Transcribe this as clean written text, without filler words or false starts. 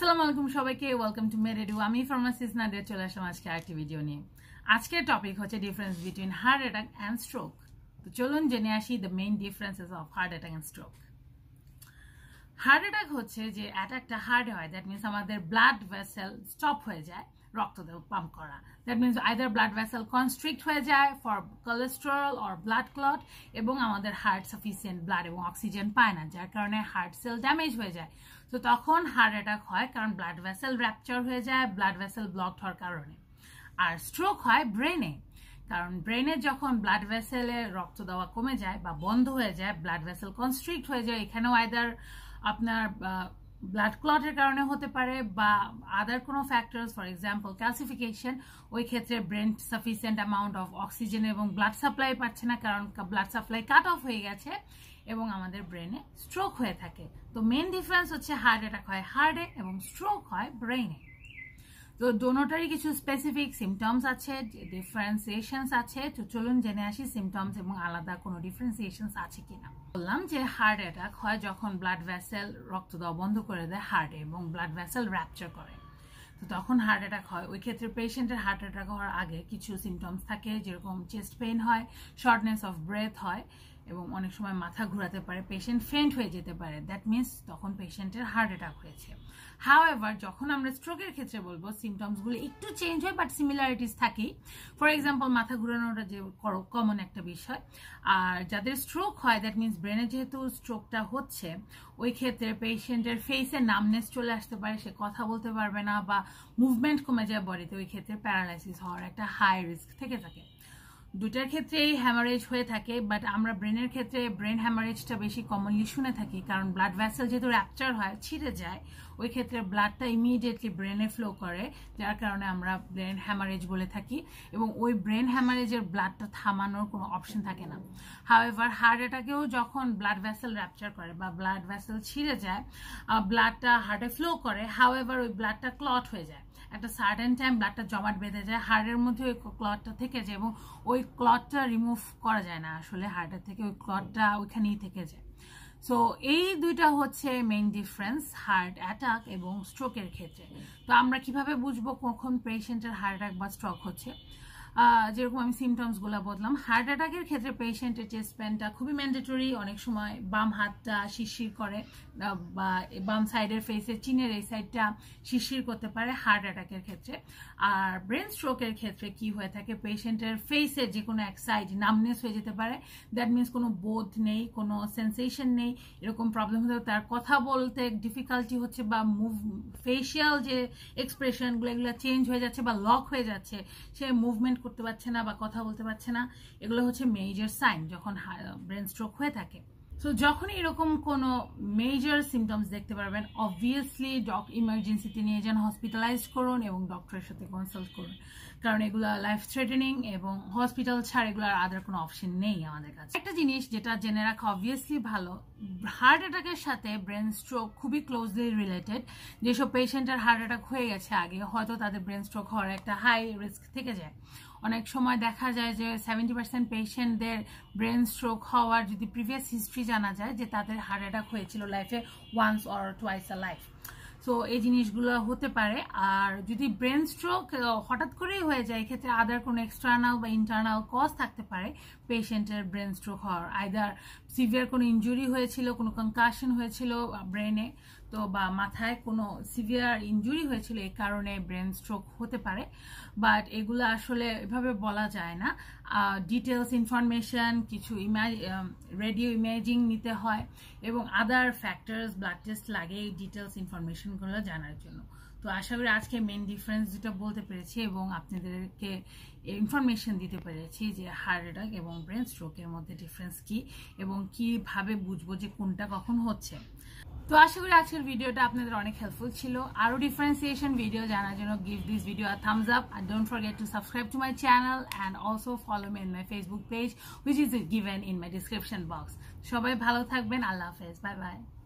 আসসালামু আলাইকুম সবাইকে ওয়েলকাম টু মেরেডু আমি ফার্মাসিস্ট নাদিয়া চলে আসলাম আজকে আরেকটি ভিডিও নিয়ে আজকের টপিক হচ্ছে difference between heart attack and stroke তো চলুন জেনে আসি the main differences of heart attack and stroke heart attack হচ্ছে যে অ্যাটাকটা হার্টে হয় দ্যাট মিনস আমাদের ব্লাড ভেসেল স্টপ হয়ে যায় রক্ত পাম্প করা that means either blood vessel constrict হয়ে যায় for cholesterol or blood clot এবং আমাদের হার্ট সাফিসিয়েন্ট ব্লাড এবং অক্সিজেন পায় না যার কারণে হার্ট সেল ড্যামেজ হয়ে যায় তো তখন হার্ট অ্যাটাক হয় কারণ ব্লাড ভেসেল র্যাপচার হয়ে যায় ব্লাড ভেসেল ব্লক হওয়ার কারণে আর স্ট্রোক হয় ব্রেনে কারণ ব্রেনে যখন ব্লাড ভেসেলে রক্ত দেওয়া কমে যায় বা বন্ধ হয়ে যায় ব্লাড ভেসেল কনস্ট্রিক্ট হয়ে যায় এখানেও আইদার আপনার ব্লাড ক্লটের কারণে হতে পারে বা আদার কোনো ফ্যাক্টরস ফর এক্সাম্পল ক্যালসিফিকেশন ওই ক্ষেত্রে brain sufficient amount of oxygen এবং ব্লাড সাপ্লাই পাচ্ছে না কারণ ব্লাড সাপ্লাই কাট অফ হয়ে গেছে এবং আমাদের ব্রেনে স্ট্রোক হয়ে থাকে তো মেন ডিফারেন্স হচ্ছে হার্ট অ্যাটাক হয় হার্টে এবং স্ট্রোক হয় ব্রেনে তো দোনোটারই কিছু স্পেসিফিক সিমটমস আছে ডিফারেন্সিয়েশনস আছে তো চলুন জেনে আসি সিমটমস এবং আলাদা কোনো ডিফারেন্সিয়েশনস আছে কিনা বললাম যে হার্ট অ্যাটাক হয় যখন ব্লাড ভেসেল রক্ত দেওয়া বন্ধ করে দেয় হার্টে এবং ব্লাড ভেসেল র্যাপচার করে তো তখন হার্ট অ্যাটাক হয় ওই ক্ষেত্রে পেশেন্টের হার্ট অ্যাটাক হওয়ার আগে কিছু সিমটমস থাকে যেরকম চেস্ট পেইন হয় শর্টনেস অফ ব্রেথ হয় এবং অনেক সময় মাথা ঘোরাতে পারে পেশেন্ট ফেন্ট হয়ে যেতে পারে দ্যাট মিনস তখন পেশেন্টের হার্ট অ্যাটাক হয়েছে হাউএভার যখন আমরা স্ট্রোকের ক্ষেত্রে বলবো সিমটমসগুলো একটু চেঞ্জ হয় বাট সিমিলারিটিস থাকেই ফর এক্সাম্পল মাথা ঘুরানোটা যে কমন একটা বিষয় আর যাদের স্ট্রোক হয় দ্যাট মিনস ব্রেনে যেহেতু স্ট্রোকটা হচ্ছে ওই ক্ষেত্রে পেশেন্টের ফেসে নামনেস চলে আসতে পারে সে কথা বলতে পারবে না বা মুভমেন্ট কমে যায় বডিতে ওই ক্ষেত্রে প্যারালাইসিস হওয়ার একটা হাই রিস্ক থেকে থাকে দুটার ক্ষেত্রেই হ্যামারেজ হয়ে থাকে বাট আমরা ব্রেনের ক্ষেত্রে ব্রেন হ্যামারেজটা বেশি কমনলি শুনে থাকি কারণ ব্লাড ভেসেল যেহেতু র্যাপচার হয় ছিঁড়ে যায় ওই ক্ষেত্রে ব্লাডটা ইমিডিয়েটলি ব্রেনে ফ্লো করে যার কারণে আমরা ব্রেন হ্যামারেজ বলে থাকি এবং ওই ব্রেন হ্যামারেজের ব্লাডটা থামানোর কোনো অপশন থাকে না হাউএভার হার্ট অ্যাটাকেও যখন ব্লাড ভেসেল র্যাপচার করে বা ব্লাড ভেসেল ছিঁড়ে যায় ব্লাডটা হার্টে ফ্লো করে হাউএভার ওই ব্লাডটা ক্লট হয়ে যায় একটা সার্টেন টাইম ব্লাডটা জমাট বেঁধে যায় হার্টের মধ্যে ওই ক্লটটা থেকে যায় এবং ওই ক্লটটা রিমুভ করা যায় না আসলে হার্টের থেকে ওই ক্লটটা ওইখানেই থেকে যায় সো এই দুইটা হচ্ছে মেইন ডিফারেন্স হার্ট অ্যাটাক এবং স্ট্রোকের ক্ষেত্রে তো আমরা কিভাবে বুঝবো কখন পেশেন্টের হার্ট অ্যাটাক বা স্ট্রোক হচ্ছে যেরকম আমি সিমটমসগুলো বললাম হার্ট অ্যাটাকের ক্ষেত্রে পেশেন্টের চেস্ট পেনটা খুবই ম্যান্ডেটরি অনেক সময় বাম হাতটা শিরশির করে বা বাম সাইডের ফেসের চিনের এই সাইডটা শিরশির করতে পারে হার্ট অ্যাটাকের ক্ষেত্রে আর ব্রেন স্ট্রোকের ক্ষেত্রে কি হয়ে থাকে পেশেন্টের ফেসের যে কোনো এক সাইড নামনেস হয়ে যেতে পারে দ্যাট মিনস কোনো বোধ নেই কোনো সেন্সেশন নেই এরকম প্রবলেম হতে তার কথা বলতে ডিফিকাল্টি হচ্ছে বা ফেশিয়াল যে এক্সপ্রেশনগুলো এগুলো চেঞ্জ হয়ে যাচ্ছে বা লক হয়ে যাচ্ছে সে মুভমেন্ট করতে পারছে না বা কথা বলতে পারছে না এগুলো হচ্ছে মেজর সাইন যখন ব্রেন স্ট্রোক হয়ে থাকে সো যখন এরকম কোনো মেজর সিমটমস দেখতে পারবেন অবভিয়াসলি ইমার্জেন্সিতে নিয়ে যান হসপিটালাইজ করুন এবং ডক্টরের সাথে কনসাল্ট করুন কারণ এগুলো লাইফ থ্রেটেনিং এবং হসপিটাল ছাড়া এগুলোর আদার কোনো অপশন নেই আমাদের কাছে একটা জিনিস যেটা জেনে রাখা অবভিয়াসলি ভালো হার্ট অ্যাটাকের সাথে ব্রেন স্ট্রোক খুবই ক্লোজলি রিলেটেড যেসব পেশেন্টের হার্ট অ্যাটাক হয়ে গেছে আগে হয়তো তাদের ব্রেন স্ট্রোক হওয়ার একটা হাই রিস্ক থেকে যায় অনেক সময় দেখা যায় যে 70% পেশেন্টদের ব্রেন স্ট্রোক হওয়ার যদি প্রিভিয়াস হিস্ট্রি জানা যায় যে তাদের হার্ট অ্যাটাক হয়েছিল লাইফে once or twice a life so এই জিনিসগুলো হতে পারে আর যদি ব্রেন স্ট্রোক হঠাৎ করেই হয়ে যায় এক্ষেত্রে আদার কোনো এক্সটার্নাল বা ইন্টারনাল কজ থাকতে পারে পেশেন্টের ব্রেন স্ট্রোক হওয়ার আইদার সিভিয়ার কোনো ইনজুরি হয়েছিল কোনো কনকাশন হয়েছিল ব্রেনে তো বা মাথায় কোনো সিভিয়ার ইনজুরি হয়েছিল এই কারণে ব্রেন স্ট্রোক হতে পারে বাট এগুলো আসলে এভাবে বলা যায় না ডিটেলস ইনফরমেশন কিছু রেডিও ইমেজিং নিতে হয় এবং আদার ফ্যাক্টরস ব্লাড টেস্ট লাগে এই ডিটেলস ইনফরমেশনগুলো জানার জন্য তো আশা করি আজকে মেন ডিফারেন্স যেটা বলতে পেরেছি এবং আপনাদেরকে ইনফরমেশন দিতে পেরেছি যে হার্ট অ্যাটাক এবং ব্রেন স্ট্রোকের মধ্যে ডিফারেন্স কি এবং কিভাবে বুঝবো যে কোনটা কখন হচ্ছে তো আশা করি আজকের ভিডিওটা আপনাদের অনেক হেল্পফুল ছিল আরো ডিফারেন্সিয়েশন ভিডিও জানার জন্য give this video a Thums up and don't forget to subscribe to my channel and also follow me in my Facebook page which is given in my description box সবাই ভালো থাকবেন আল্লাহ হাফেজ bye bye